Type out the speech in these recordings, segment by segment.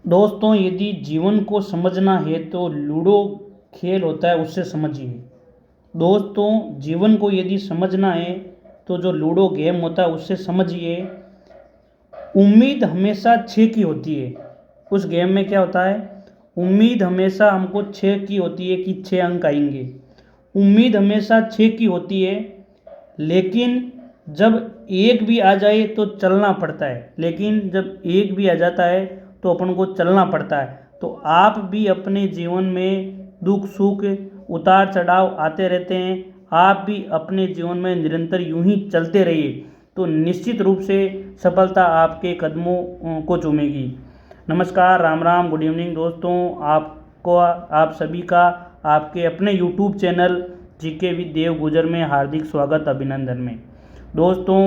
दोस्तों, यदि जीवन को समझना है तो लूडो खेल होता है, उससे समझिए। दोस्तों, जीवन को यदि समझना है तो जो लूडो गेम होता है उससे समझिए। उम्मीद हमेशा 6 की होती है। उस गेम में क्या होता है, उम्मीद हमेशा हमको 6 की होती है कि 6 अंक आएंगे। उम्मीद हमेशा 6 की होती है, लेकिन जब एक भी आ जाए तो चलना पड़ता है। लेकिन जब एक भी आ जाता है तो अपन को चलना पड़ता है। तो आप भी अपने जीवन में दुख सुख उतार चढ़ाव आते रहते हैं। आप भी अपने जीवन में निरंतर यूं ही चलते रहिए तो निश्चित रूप से सफलता आपके कदमों को चूमेगी। नमस्कार, राम राम, गुड इवनिंग दोस्तों। आपको आप सभी का आपके अपने यूट्यूब चैनल जीके विद देव गुजर में हार्दिक स्वागत, अभिनंदन में। दोस्तों,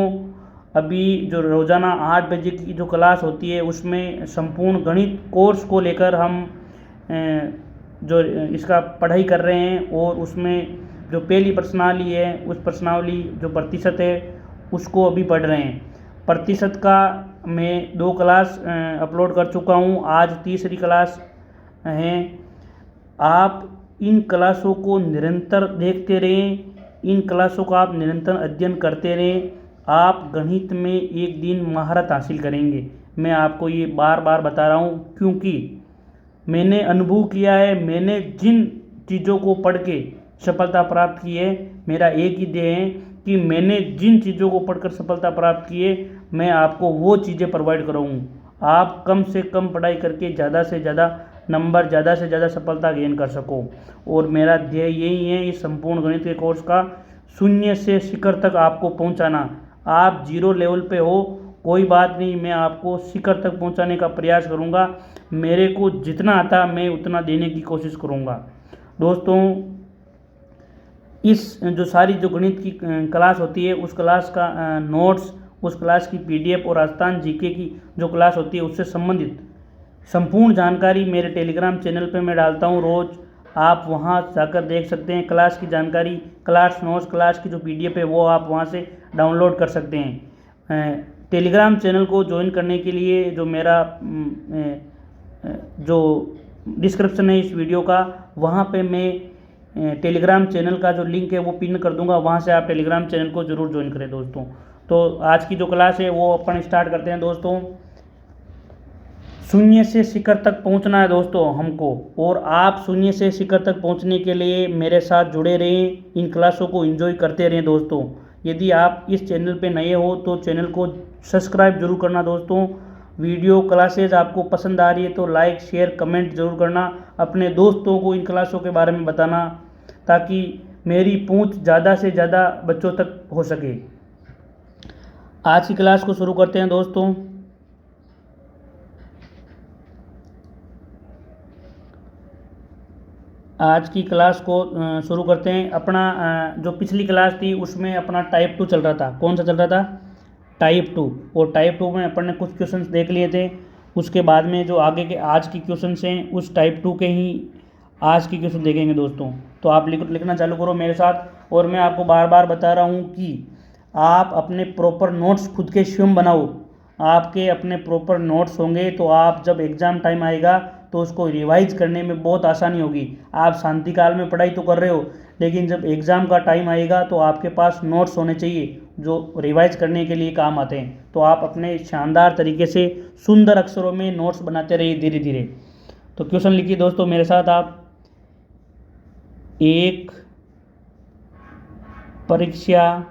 अभी जो रोज़ाना 8 बजे की जो क्लास होती है उसमें संपूर्ण गणित कोर्स को लेकर हम जो इसका पढ़ाई कर रहे हैं, और उसमें जो पहली प्रश्नावली है उस प्रश्नावली जो प्रतिशत है उसको अभी पढ़ रहे हैं। प्रतिशत का मैं 2 क्लास अपलोड कर चुका हूँ, आज तीसरी क्लास है। आप इन क्लासों को निरंतर देखते रहें, इन क्लासों का आप निरंतर अध्ययन करते रहें। आप गणित में एक दिन महारत हासिल करेंगे। मैं आपको ये बार बार बता रहा हूँ क्योंकि मैंने अनुभव किया है। मैंने जिन चीज़ों को पढ़ के सफलता प्राप्त की है, मेरा एक ही ध्येय है कि मैंने जिन चीज़ों को पढ़कर सफलता प्राप्त की है, मैं आपको वो चीज़ें प्रोवाइड कराऊँ। आप कम से कम पढ़ाई करके ज़्यादा से ज़्यादा नंबर, ज़्यादा से ज़्यादा सफलता गेन कर सको। और मेरा ध्येय यही है इस संपूर्ण गणित के कोर्स का, शून्य से शिखर तक आपको पहुंचाना। आप जीरो लेवल पे हो, कोई बात नहीं, मैं आपको शिखर तक पहुंचाने का प्रयास करूंगा। मेरे को जितना आता मैं उतना देने की कोशिश करूंगा। दोस्तों, इस जो सारी जो गणित की क्लास होती है उस क्लास का नोट्स, उस क्लास की पीडीएफ और आस्थान जीके की जो क्लास होती है उससे संबंधित संपूर्ण जानकारी मेरे टेलीग्राम चैनल पे मैं डालता हूँ रोज़। आप वहाँ जाकर देख सकते हैं क्लास की जानकारी, क्लास नोट्स, क्लास की जो पीडीएफ है वो आप वहाँ से डाउनलोड कर सकते हैं। टेलीग्राम चैनल को ज्वाइन करने के लिए जो मेरा जो डिस्क्रिप्शन है इस वीडियो का, वहाँ पे मैं टेलीग्राम चैनल का जो लिंक है वो पिन कर दूंगा, वहाँ से आप टेलीग्राम चैनल को ज़रूर ज्वाइन करें दोस्तों। तो आज की जो क्लास है वो अपन स्टार्ट करते हैं दोस्तों। शून्य से शिखर तक पहुंचना है दोस्तों हमको, और आप शून्य से शिखर तक पहुंचने के लिए मेरे साथ जुड़े रहें, इन क्लासों को एंजॉय करते रहें दोस्तों। यदि आप इस चैनल पे नए हो तो चैनल को सब्सक्राइब जरूर करना दोस्तों। वीडियो क्लासेज आपको पसंद आ रही है तो लाइक शेयर कमेंट जरूर करना। अपने दोस्तों को इन क्लासों के बारे में बताना ताकि मेरी पहुंच ज़्यादा से ज़्यादा बच्चों तक हो सके। आज की क्लास को शुरू करते हैं दोस्तों। आज की क्लास को शुरू करते हैं। अपना जो पिछली क्लास थी उसमें अपना टाइप 2 चल रहा था। कौन सा चल रहा था? टाइप 2। और टाइप 2 में अपन ने कुछ क्वेश्चंस देख लिए थे। उसके बाद में जो आगे के आज की क्वेश्चंस हैं उस टाइप 2 के ही आज की क्वेश्चन देखेंगे दोस्तों। तो आप लिखना चालू करो मेरे साथ। और मैं आपको बार बार बता रहा हूँ कि आप अपने प्रॉपर नोट्स खुद के स्वयं बनाओ। आपके अपने प्रॉपर नोट्स होंगे तो आप जब एग्ज़ाम टाइम आएगा तो उसको रिवाइज करने में बहुत आसानी होगी। आप शांति काल में पढ़ाई तो कर रहे हो, लेकिन जब एग्ज़ाम का टाइम आएगा तो आपके पास नोट्स होने चाहिए जो रिवाइज करने के लिए काम आते हैं। तो आप अपने शानदार तरीके से सुंदर अक्षरों में नोट्स बनाते रहिए धीरे धीरे। तो क्वेश्चन लिखिए दोस्तों मेरे साथ आप। एक परीक्षा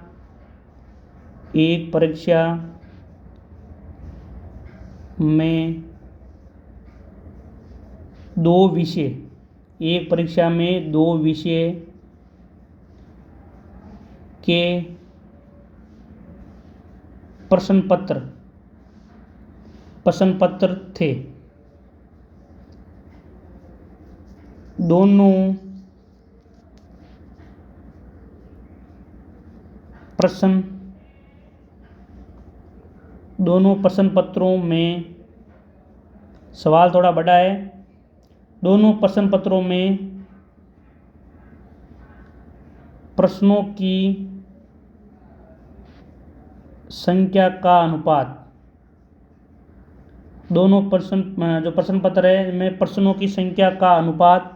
में दो विषय के प्रश्न पत्र थे। दोनों प्रश्न पत्रों में, सवाल थोड़ा बड़ा है, दोनों प्रश्न पत्रों में प्रश्नों की संख्या का अनुपात दोनों प्रश्न जो प्रश्न पत्र है में प्रश्नों की संख्या का अनुपात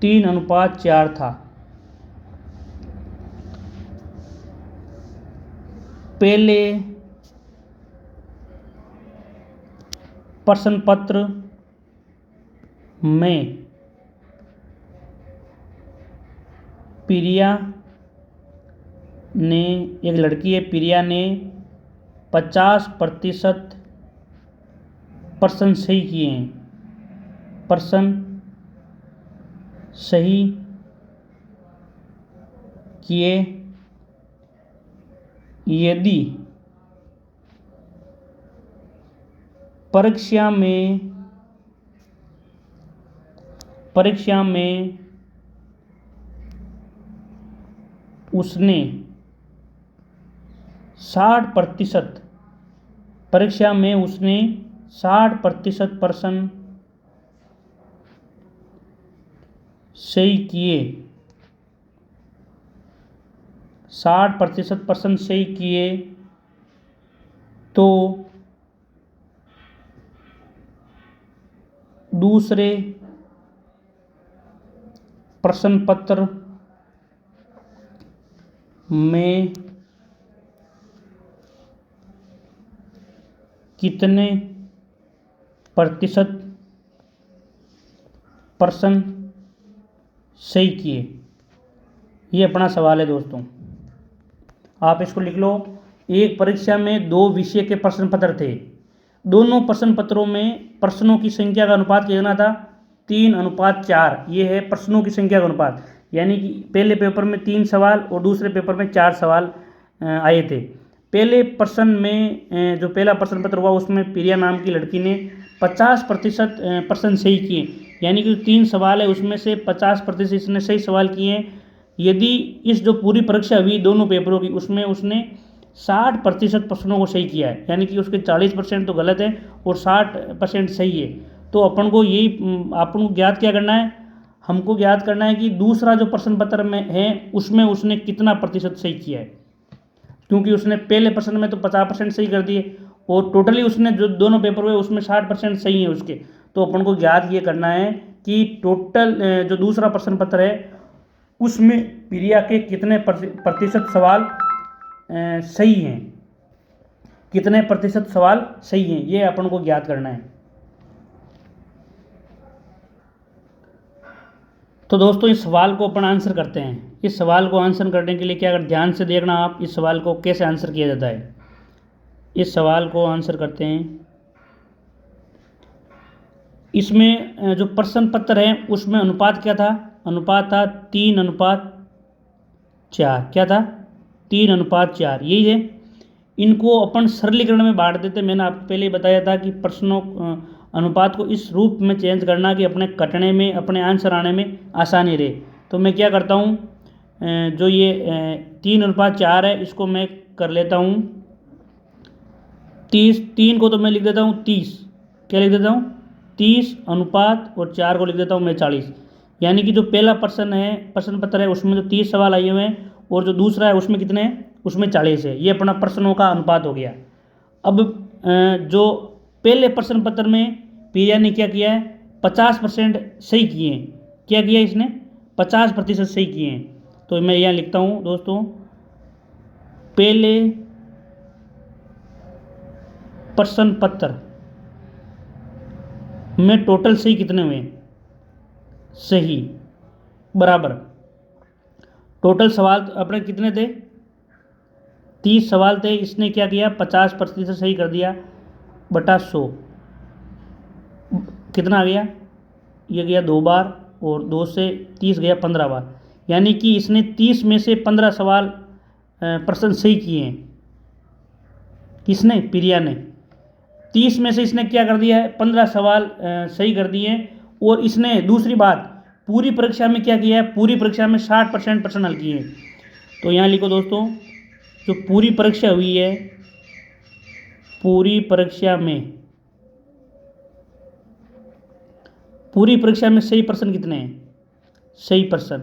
3:4 था। पहले प्रश्न पत्र में प्रिया ने, एक लड़की है प्रिया ने 50% प्रश्न सही किए हैं। प्रश्न सही किए यदि परीक्षा में उसने 60% परीक्षा में उसने 60% प्रश्न सही किए, 60% प्रश्न सही किए तो दूसरे प्रश्न पत्र में कितने प्रतिशत प्रश्न सही किए। ये अपना सवाल है दोस्तों, आप इसको लिख लो। एक परीक्षा में 2 विषय के प्रश्न पत्र थे। दोनों प्रश्न पत्रों में प्रश्नों की संख्या का अनुपात कितना था? 3:4। ये है प्रश्नों की संख्या का अनुपात, यानी कि पहले पेपर में 3 सवाल और दूसरे पेपर में 4 सवाल आए थे। पहले प्रश्न में जो पहला प्रश्न पत्र हुआ उसमें प्रिया नाम की लड़की ने 50% प्रश्न सही किए, यानी कि 3 सवाल है उसमें से 50% इसने सही सवाल किए हैं। यदि इस जो पूरी परीक्षा हुई दोनों पेपरों की उसमें उसने 60% प्रश्नों को सही किया है, यानी कि उसके 40% तो गलत है और 60% सही है। तो अपन को यही अपन को ज्ञात क्या करना है, हमको ज्ञात करना है कि दूसरा जो प्रश्न पत्र में है उसमें उसने कितना प्रतिशत सही किया है, क्योंकि उसने पहले प्रश्न में तो 50% सही कर दिए और टोटली उसने जो दोनों पेपर हुए उसमें 60% सही है उसके। तो अपन को ज्ञात ये करना है कि टोटल जो दूसरा प्रश्न पत्र है उसमें प्रिया के कितने प्रतिशत सवाल सही हैं, कितने प्रतिशत सवाल सही हैं, ये अपन को ज्ञात करना है। तो दोस्तों इस सवाल को अपन आंसर करते हैं। इस सवाल को आंसर करने के लिए क्या, अगर ध्यान से देखना आप इस सवाल को कैसे आंसर किया जाता है। इस सवाल को आंसर करते हैं। इसमें जो प्रश्न पत्र है उसमें अनुपात क्या था? अनुपात था 3:4। क्या था? 3:4। यही है। इनको अपन सरलीकरण में बांट देते। मैंने आपको पहले ही बताया था कि प्रश्नों अनुपात को इस रूप में चेंज करना कि अपने कटने में, अपने आंसर आने में आसानी रहे। तो मैं क्या करता हूँ, जो ये 3:4 है इसको मैं कर लेता हूँ 30। 3 को तो मैं लिख देता हूँ 30। क्या लिख देता हूँ? 30 अनुपात और 4 को लिख देता हूँ मैं 40। यानी कि जो पहला प्रश्न है, प्रश्न पत्र है उसमें जो 30 सवाल आए हुए हैं और जो दूसरा है उसमें कितने हैं? उसमें 40 है। ये अपना प्रश्नों का अनुपात हो गया। अब जो पहले प्रश्न पत्र में प्रिया ने क्या किया है? 50% सही किए हैं। क्या किया इसने? 50% सही किए हैं। तो मैं यहाँ लिखता हूँ दोस्तों, पहले प्रश्न पत्र में टोटल सही कितने हुए? सही बराबर टोटल सवाल अपने कितने थे? 30 सवाल थे। इसने क्या किया? 50% सही कर दिया बटा 100। कितना आ गया? ये गया 2 बार और 2 से 30 गया 15 बार, यानी कि इसने 30 में से 15 सवाल प्रश्न सही किए हैं। किसने? प्रिया ने। 30 में से इसने क्या कर दिया है? 15 सवाल सही कर दिए हैं। और इसने दूसरी बात पूरी परीक्षा में क्या किया है? पूरी परीक्षा में 60% प्रश्न हल किए हैं। तो यहाँ लिखो दोस्तों, जो पूरी परीक्षा हुई है, पूरी परीक्षा में सही प्रश्न कितने हैं? सही प्रश्न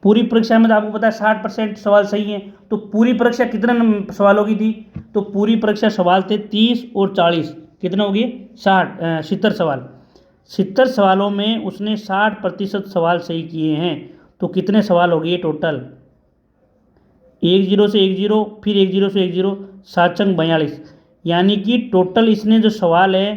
पूरी परीक्षा में तो आपको पता है 60% सवाल सही हैं। तो पूरी परीक्षा कितने सवालों की थी? तो पूरी परीक्षा सवाल थे 30 और 40, कितने हो गए? 70 सवाल। 70 सवालों में उसने 60% सवाल सही किए हैं। तो कितने सवाल हो गए टोटल? 10 से 10, फिर 10 से 10, 7×42, यानी कि टोटल इसने जो सवाल है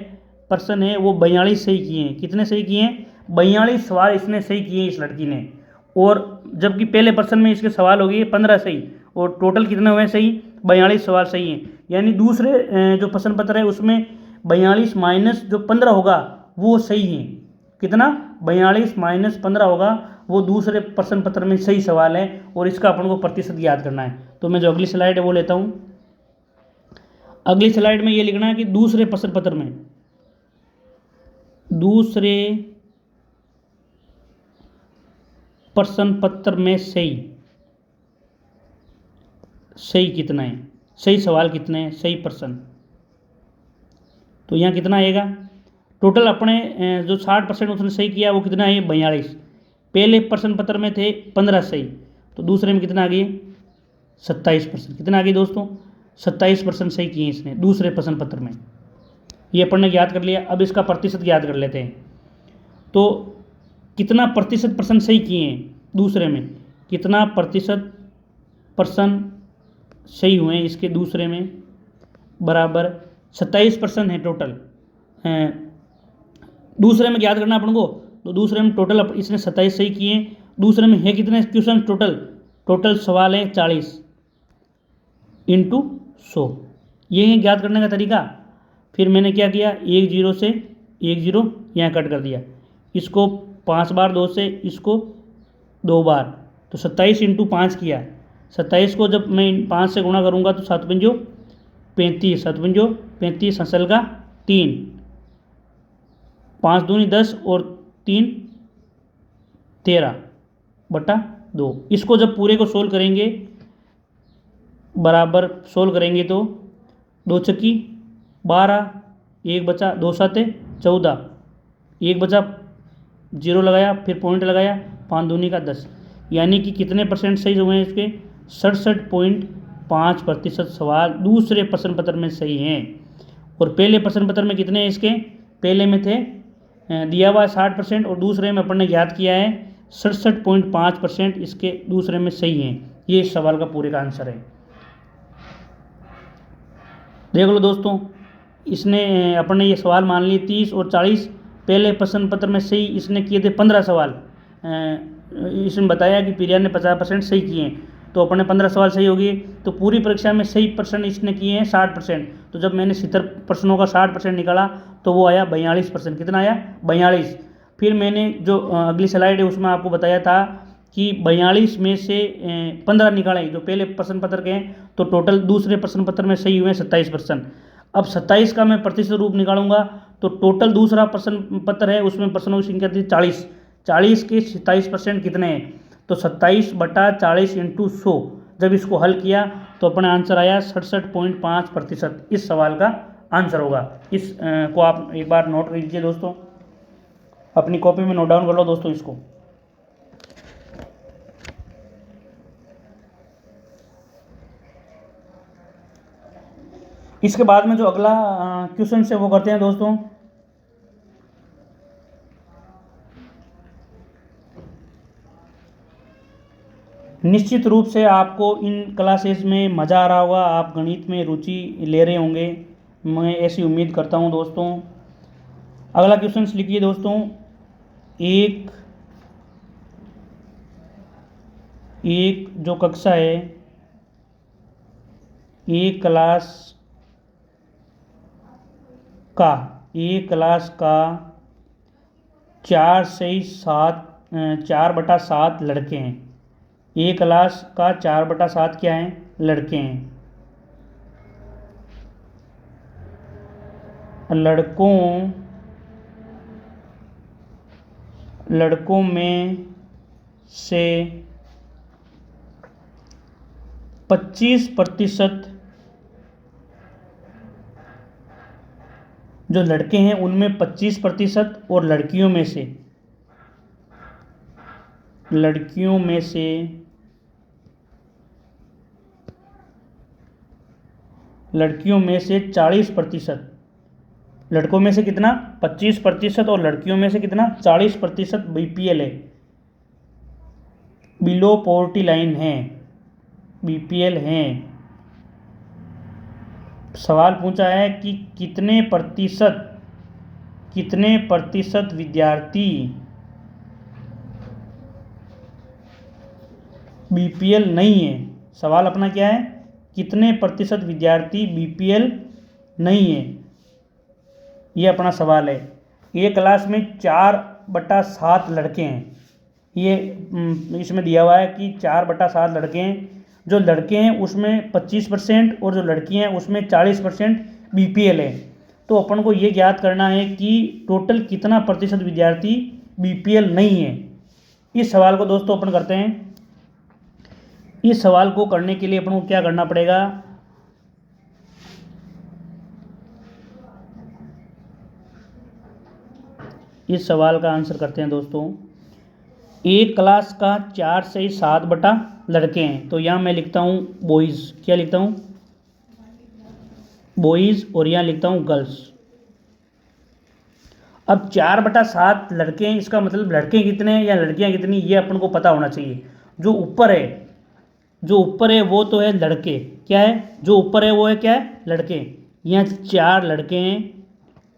पर्सन है वो 42 सही किए हैं। कितने सही किए हैं? 42 सवाल इसने सही किए हैं इस लड़की ने। और जबकि पहले पर्सन में इसके सवाल हो गए 15 सही, और टोटल कितने हुए सही? 42 सवाल सही हैं। यानी दूसरे जो प्रश्न पत्र है उसमें 42 माइनस जो 15 होगा वो सही है। कितना? 42 माइनस 15 होगा, वो दूसरे प्रश्न पत्र में सही सवाल है, और इसका अपन को प्रतिशत याद करना है। तो मैं जो अगली स्लाइड है वो लेता हूँ। अगली स्लाइड में ये लिखना है कि दूसरे प्रश्न पत्र में, दूसरे प्रश्न पत्र में सही कितना है, सही सवाल कितने हैं, सही प्रश्न। तो यहाँ कितना आएगा? टोटल अपने जो 60% उसने सही किया वो कितना है? 42। पहले प्रश्न पत्र में थे 15 सही, तो दूसरे में कितना आ गए? 27%। कितना आ गए दोस्तों? 27% सही किए इसने दूसरे प्रश्न पत्र में। ये अपन ने याद कर लिया। अब इसका प्रतिशत याद कर लेते हैं। तो कितना प्रतिशत प्रश्न सही किए हैं दूसरे में? कितना प्रतिशत प्रश्न सही हुए हैं इसके दूसरे में? बराबर 27% है टोटल। दूसरे में याद करना अपन को। तो दूसरे में टोटल इसने 27 सही किए हैं। दूसरे में है कितने क्वेश्चन टोटल सवाल है 40 इंटू 100। ये है याद करने का तरीका। फिर मैंने क्या किया? 10 से 10 यहाँ कट कर दिया, इसको 5 बार 2 से, इसको 2 बार, तो 27 इंटू 5 किया। 27 को जब मैं 5 से गुणा करूँगा तो 7×5 35, 7×5 35, हंसल का 3, 5 दूनी 10 और 3 13/2। इसको जब पूरे को सोल्व करेंगे, बराबर सोल्व करेंगे तो 2 छक्की 12, 1 बचा, 2 7 14, 1 बचा, 0 लगाया, फिर पॉइंट लगाया, 5 दूनी का 10, यानी कि कितने परसेंट सही हुए हैं इसके? 67.5% सवाल दूसरे प्रश्न पत्र में सही हैं। और पहले प्रश्न पत्र में कितने हैं इसके? पहले में थे दिया हुआ 60%, और दूसरे में अपन ने याद किया है 67.5% इसके दूसरे में सही हैं। ये इस सवाल का पूरे का आंसर है। देख लो दोस्तों, इसने अपन ने ये सवाल मान लिए 30 और 40। पहले प्रश्न पत्र में सही इसने किए थे 15 सवाल। इसने बताया कि प्रिया ने 50% सही किए हैं, तो अपने 15 सवाल सही हो गए। तो पूरी परीक्षा में सही प्रश्न इसने किए हैं 60%। तो जब मैंने 70 प्रश्नों का 60% निकाला तो वो आया 42%। कितना आया? 42। फिर मैंने जो अगली स्लाइड है उसमें आपको बताया था कि 42 में से 15 निकाले जो पहले प्रश्न पत्र के हैं, तो टोटल दूसरे प्रश्न पत्र में सही हुए 27%। अब 27 का मैं प्रतिशत रूप निकालूंगा, तो टोटल दूसरा प्रश्न पत्र है उसमें प्रश्नों की संख्या थी 40। 40 के 27% कितने हैं? तो 27/40 इंटू 100। जब इसको हल किया तो अपना आंसर आया 67.5%। इस सवाल का आंसर होगा। इस को आप एक बार नोट कर लीजिए दोस्तों, अपनी कॉपी में नोट डाउन कर लो दोस्तों इसको। इसके बाद में जो अगला क्वेश्चन है वो करते हैं दोस्तों। निश्चित रूप से आपको इन क्लासेस में मज़ा आ रहा होगा, आप गणित में रुचि ले रहे होंगे, मैं ऐसी उम्मीद करता हूं दोस्तों। अगला क्वेश्चन लिखिए दोस्तों। एक जो कक्षा है, एक क्लास का 4/7 लड़के हैं। एक क्लास का 4/7 क्या हैं? लड़के हैं। लड़कों में से 25% जो लड़के हैं उनमें 25%, और लड़कियों में से लड़कियों में से 40%, लड़कों में से कितना 25% और लड़कियों में से कितना 40% बीपीएल है, बिलो पॉवर्टी लाइन है, बीपीएल हैं। सवाल पूछा है कि कितने प्रतिशत विद्यार्थी बीपीएल नहीं है। सवाल अपना क्या है, कितने प्रतिशत विद्यार्थी बीपीएल नहीं है, ये अपना सवाल है। एक क्लास में 4/7 लड़के हैं, ये इसमें दिया हुआ है कि 4/7 लड़के हैं। जो लड़के हैं उसमें 25% और जो लड़कियां हैं उसमें 40% बीपीएल है। तो अपन को ये ज्ञात करना है कि टोटल कितना प्रतिशत विद्यार्थी बीपीएल नहीं है। इस सवाल को दोस्तों अपन करते हैं। इस सवाल को करने के लिए अपन को क्या करना पड़ेगा, इस सवाल का आंसर करते हैं दोस्तों। एक क्लास का 4 से 7 बटा लड़के हैं, तो यहाँ मैं लिखता हूँ बॉयज़, क्या लिखता हूँ बॉयज़, और यहाँ लिखता हूँ गर्ल्स। अब 4/7 लड़के हैं, इसका मतलब लड़के कितने हैं या लड़कियाँ कितनी, ये अपन को पता होना चाहिए। जो ऊपर है वो तो है लड़के, क्या है जो ऊपर है वो है क्या है लड़के। यहाँ 4 लड़के हैं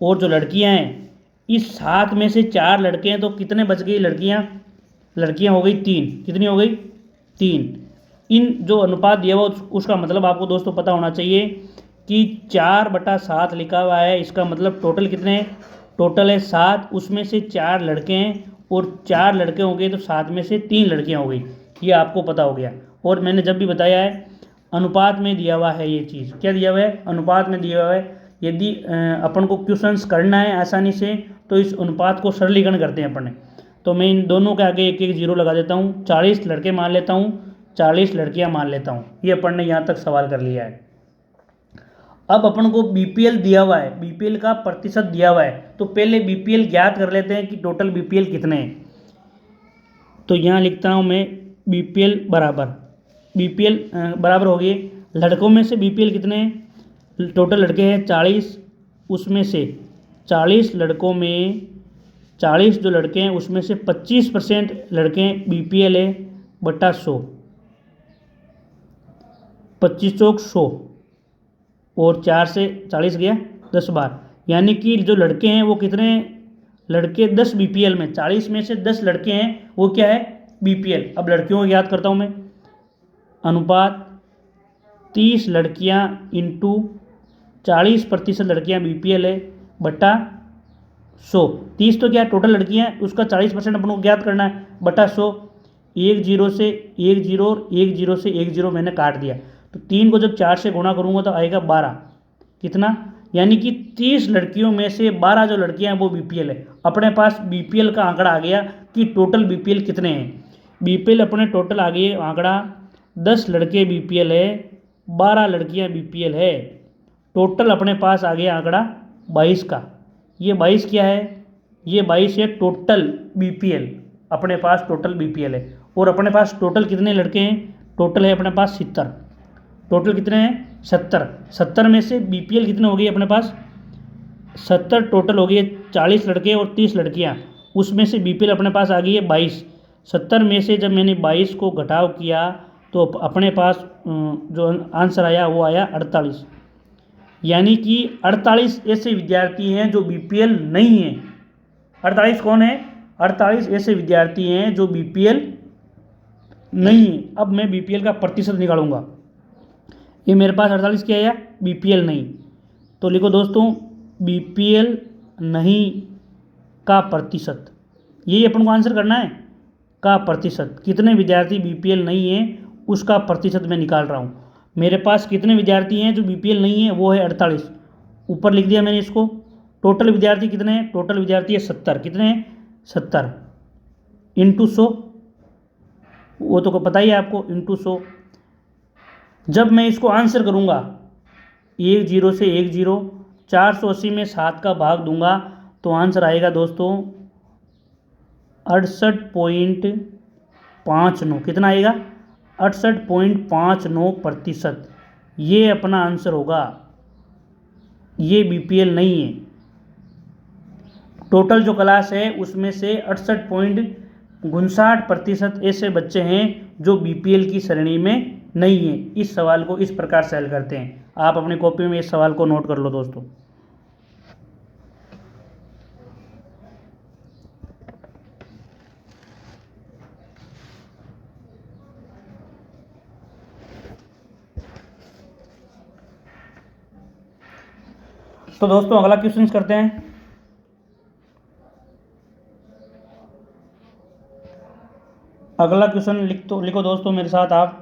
और जो लड़कियाँ हैं, इस 7 में से 4 लड़के हैं, तो कितने बच गई लड़कियाँ हो गई 3। कितनी हो गई 3। इन जो अनुपात दिया हुआ उसका मतलब आपको दोस्तों पता होना चाहिए कि 4/7 लिखा हुआ है, इसका मतलब टोटल कितने हैं, टोटल है 7, उसमें से 4 लड़के हैं और 4 लड़के हो गए तो 7 में से 3 लड़कियां हो गई, ये आपको पता हो गया। और मैंने जब भी बताया है अनुपात में दिया हुआ है, ये चीज़ क्या दिया हुआ है, अनुपात में दिया हुआ है। यदि अपन को क्वेश्चंस करना है आसानी से तो इस अनुपात को सरलीकरण करते हैं अपन ने। तो मैं इन दोनों के आगे 1-1 जीरो लगा देता हूँ, 40 लड़के मान लेता हूँ, 40 लड़कियाँ मान लेता हूँ। ये अपन ने यहाँ तक सवाल कर लिया है। अब अपन को बीपीएल दिया हुआ है, बीपीएल का प्रतिशत दिया हुआ है, तो पहले बीपीएल ज्ञात कर लेते हैं कि टोटल बीपीएल कितने हैं। तो यहाँ लिखता हूँ मैं बीपीएल बराबर हो गए, लड़कों में से बीपीएल कितने हैं, टोटल लड़के हैं 40, उसमें से 40 लड़कों में 40 जो लड़के हैं उसमें से 25% लड़के हैं बीपीएल है बटा 100, 25 चौक 100 और 4 से 40 गया 10 बार, यानी कि जो लड़के हैं वो कितने लड़के 10 बीपीएल में, 40 में से 10 लड़के हैं वो क्या है बीपीएल। अब लड़कियों को याद करता हूँ मैं, अनुपात 30 लड़कियाँ इंटू 40% लड़कियाँ बीपीएल है बटा 100। 30 तो क्या टोटल लड़कियाँ, उसका 40% अपन को ज्ञात करना है बटा 100। 1 0 से 1 0 और 1 0 से 1 0 मैंने काट दिया, तो 3 को जब 4 से गुणा करूँगा तो आएगा 12। कितना, यानी कि 30 लड़कियों में से 12 जो लड़कियां हैं वो बीपीएल है। अपने पास बीपीएल का आंकड़ा आ गया कि टोटल बीपीएल कितने हैं। बीपीएल अपने टोटल आ गए आंकड़ा 10 लड़के बीपीएल है, 12 लड़कियां बीपीएल है, टोटल अपने पास आ गया आंकड़ा 22 का। ये 22 क्या है, ये 22 है टोटल बीपीएल, अपने पास टोटल बीपीएल है। और अपने पास टोटल कितने लड़के हैं, टोटल है अपने पास 70। टोटल कितने हैं 70 में से बीपीएल कितने हो गए अपने पास 70 टोटल हो गए 40 लड़के और 30 लड़कियां, उसमें से बीपीएल अपने पास आ गई है 22। 70 में से जब मैंने 22 को घटाव किया तो अपने पास जो आंसर आया वो आया 48, यानी कि 48 ऐसे विद्यार्थी हैं जो बीपीएल नहीं है। 48 कौन है, 48 ऐसे विद्यार्थी हैं जो बीपीएल नहीं है। अब मैं बीपीएल का प्रतिशत निकालूंगा, ये मेरे पास 48 क्या आया बीपीएल नहीं, तो लिखो दोस्तों बीपीएल नहीं का प्रतिशत, यही अपन को आंसर करना है का प्रतिशत। कितने विद्यार्थी बीपीएल नहीं है उसका प्रतिशत मैं निकाल रहा हूँ। मेरे पास कितने विद्यार्थी हैं जो बीपीएल नहीं है वो है 48, ऊपर लिख दिया मैंने इसको। टोटल विद्यार्थी कितने हैं, टोटल विद्यार्थी है 70, कितने हैं 70 इंटू 100, वो तो पता ही है आपको, इंटू 100। जब मैं इसको आंसर करूँगा 1 0 से 1 0, 480 में 7 का भाग दूंगा तो आंसर आएगा दोस्तों 68.59, कितना आएगा 68.59%। ये अपना आंसर होगा, ये बीपीएल नहीं है। टोटल जो क्लास है उसमें से 68.59% ऐसे बच्चे हैं जो बीपीएल की श्रेणी में नहीं है। इस सवाल को इस प्रकार से हल करते हैं। आप अपनी कॉपी में इस सवाल को नोट कर लो दोस्तों। तो दोस्तों अगला क्वेश्चन करते हैं। अगला क्वेश्चन लिखो दोस्तों मेरे साथ आप।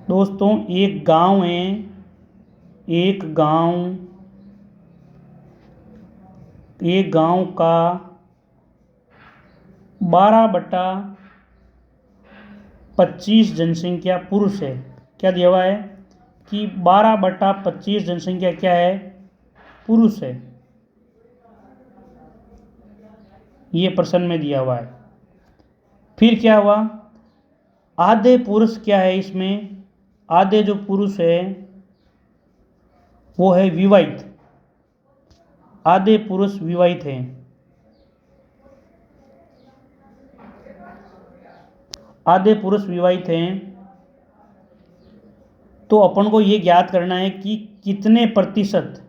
दोस्तों एक गांव है, एक गांव का 12/25 जनसंख्या पुरुष है। क्या दिया हुआ है कि 12/25 जनसंख्या क्या है, पुरुष है। ये प्रश्न में दिया हुआ है। फिर क्या हुआ, आधे पुरुष क्या है इसमें, आधे जो पुरुष है वो है विवाहित, आधे पुरुष विवाहित हैं। आधे पुरुष विवाहित हैं, तो अपन को ये ज्ञात करना है कि कितना प्रतिशत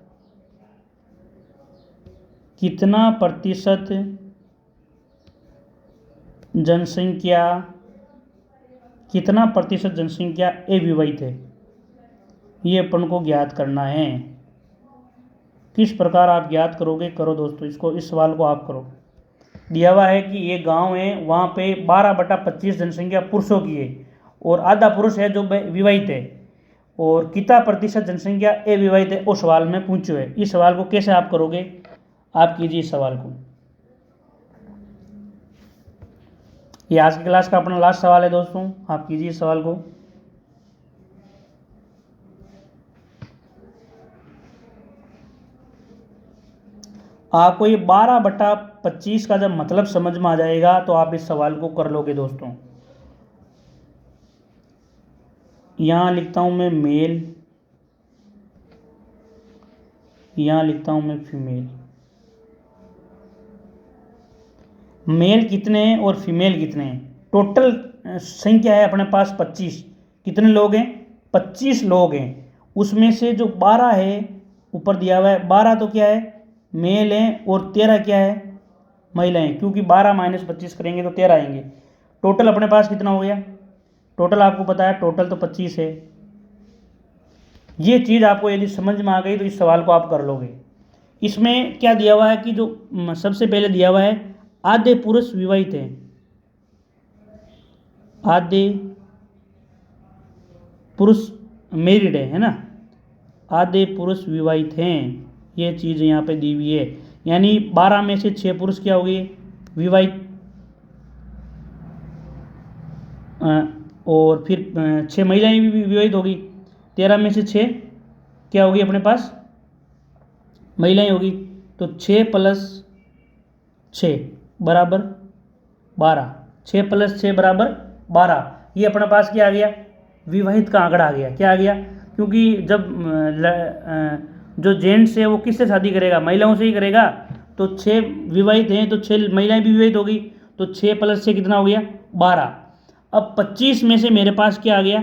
जनसंख्या अविवाहित है। ये अपन को ज्ञात करना है। किस प्रकार आप ज्ञात करोगे, करो दोस्तों इसको, इस सवाल को आप करो। दिया हुआ है कि ये गांव है, वहाँ पे 12/25 जनसंख्या पुरुषों की है और आधा पुरुष है जो विवाहित है, और कितना प्रतिशत जनसंख्या अविवाहित है, उस सवाल में पूछो है। इस सवाल को कैसे आप करोगे, आप कीजिए इस सवाल को। ये आज की क्लास का अपना लास्ट सवाल है दोस्तों, आप कीजिए इस सवाल को। आपको ये 12/25 का जब मतलब समझ में आ जाएगा तो आप इस सवाल को कर लोगे दोस्तों। यहाँ लिखता हूँ मैं मेल, यहाँ लिखता हूँ मैं फीमेल। मेल कितने हैं और फीमेल कितने हैं, टोटल संख्या है अपने पास 25। कितने लोग हैं, 25 लोग हैं। उसमें से जो 12 है ऊपर दिया हुआ है, 12 तो क्या है मेल हैं और 13 क्या है महिलाएं, क्योंकि 12 - 25 करेंगे तो 13 आएंगे। टोटल अपने पास कितना हो गया, टोटल आपको पता है टोटल तो 25 है। ये चीज़ आपको यदि समझ में आ गई तो इस सवाल को आप कर लोगे। इसमें क्या दिया हुआ है कि जो सबसे पहले दिया हुआ है आधे पुरुष विवाहित हैं, आधे पुरुष मैरिड है ना, आधे पुरुष विवाहित हैं। ये चीज़ यहाँ पे दी हुई है, यानी 12 में से 6 पुरुष क्या हो गए विवाहित, और फिर 6 महिलाएं भी विवाहित होगी। 13 में से 6 क्या होगी अपने पास महिलाएं होगी, तो 6 + 6 बराबर 12, 6 + 6 बराबर 12। ये अपने पास क्या आ गया, विवाहित का आंकड़ा आ गया। क्या आ गया, क्योंकि जब जो जेंट्स है वो किससे शादी करेगा, महिलाओं से ही करेगा। तो 6 विवाहित हैं तो 6 महिलाएं भी विवाहित होगी, तो 6 + 6 कितना हो गया 12। अब 25 में से मेरे पास क्या आ गया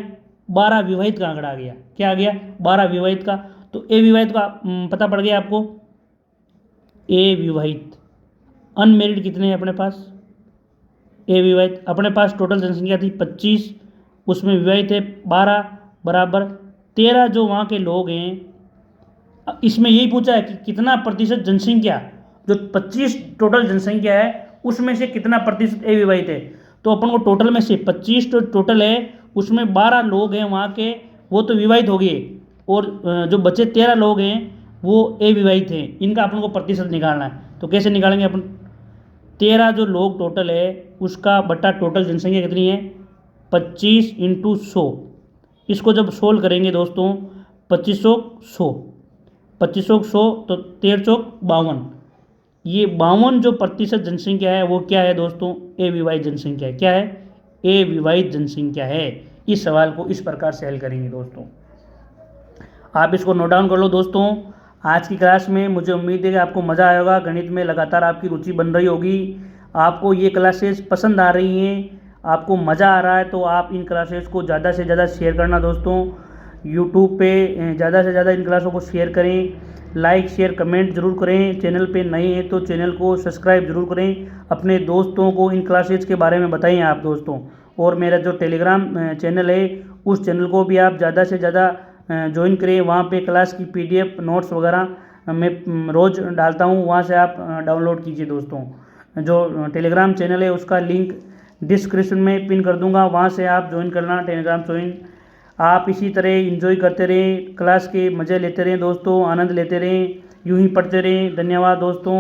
12 विवाहित का आंकड़ा आ गया। क्या आ गया 12 विवाहित का। तो ए विवाहित का पता पड़ गया आपको, ए विवाहित। अनमेरिड कितने हैं अपने पास, ए विवाहित। अपने पास टोटल जनसंख्या थी 25, उसमें विवाहित है 12 बराबर 13 जो वहाँ के लोग हैं। इसमें यही पूछा है कि कितना प्रतिशत जनसंख्या, जो 25 टोटल जनसंख्या है उसमें से कितना प्रतिशत अविवाहित है। तो अपन को टोटल में से 25 तो टोटल है, उसमें 12 लोग हैं वहाँ के वो तो विवाहित हो गए, और जो बचे 13 लोग हैं वो अविवाहित हैं। इनका अपन को प्रतिशत निकालना है। तो कैसे निकालेंगे अपन, 13 जो लोग टोटल है उसका बटा टोटल जनसंख्या कितनी है 25 × 100। इसको जब सोल्व करेंगे दोस्तों 2500 100 2500 100 तो 13 × 52, ये 52 जो प्रतिशत जनसंख्या है वो क्या है दोस्तों? अविवाहित जनसंख्या है। क्या है? अविवाहित जनसंख्या है। इस सवाल को इस प्रकार से हल करेंगे दोस्तों। आप इसको नोट डाउन कर लो दोस्तों। आज की क्लास में मुझे उम्मीद है कि आपको मज़ा आया होगा। गणित में लगातार आपकी रुचि बन रही होगी। आपको ये क्लासेस पसंद आ रही हैं, आपको मज़ा आ रहा है, तो आप इन क्लासेस को ज़्यादा से ज़्यादा शेयर करना दोस्तों। यूट्यूब पे ज़्यादा से ज़्यादा इन क्लासों को शेयर करें। लाइक शेयर कमेंट जरूर करें। चैनल पे नए हैं तो चैनल को सब्सक्राइब जरूर करें। अपने दोस्तों को इन क्लासेस के बारे में बताएं आप दोस्तों। और मेरा जो टेलीग्राम चैनल है उस चैनल को भी आप ज़्यादा से ज़्यादा ज्वाइन करें। वहाँ पे क्लास की PDF नोट्स वगैरह मैं रोज़ डालता हूँ, वहाँ से आप डाउनलोड कीजिए दोस्तों। जो टेलीग्राम चैनल है उसका लिंक डिस्क्रिप्शन में पिन कर दूंगा, वहाँ से आप ज्वाइन करना टेलीग्राम ज्वाइन। आप इसी तरह एंजॉय करते रहें, क्लास के मज़े लेते रहें दोस्तों, आनंद लेते रहें, यूं ही पढ़ते रहें। धन्यवाद दोस्तों।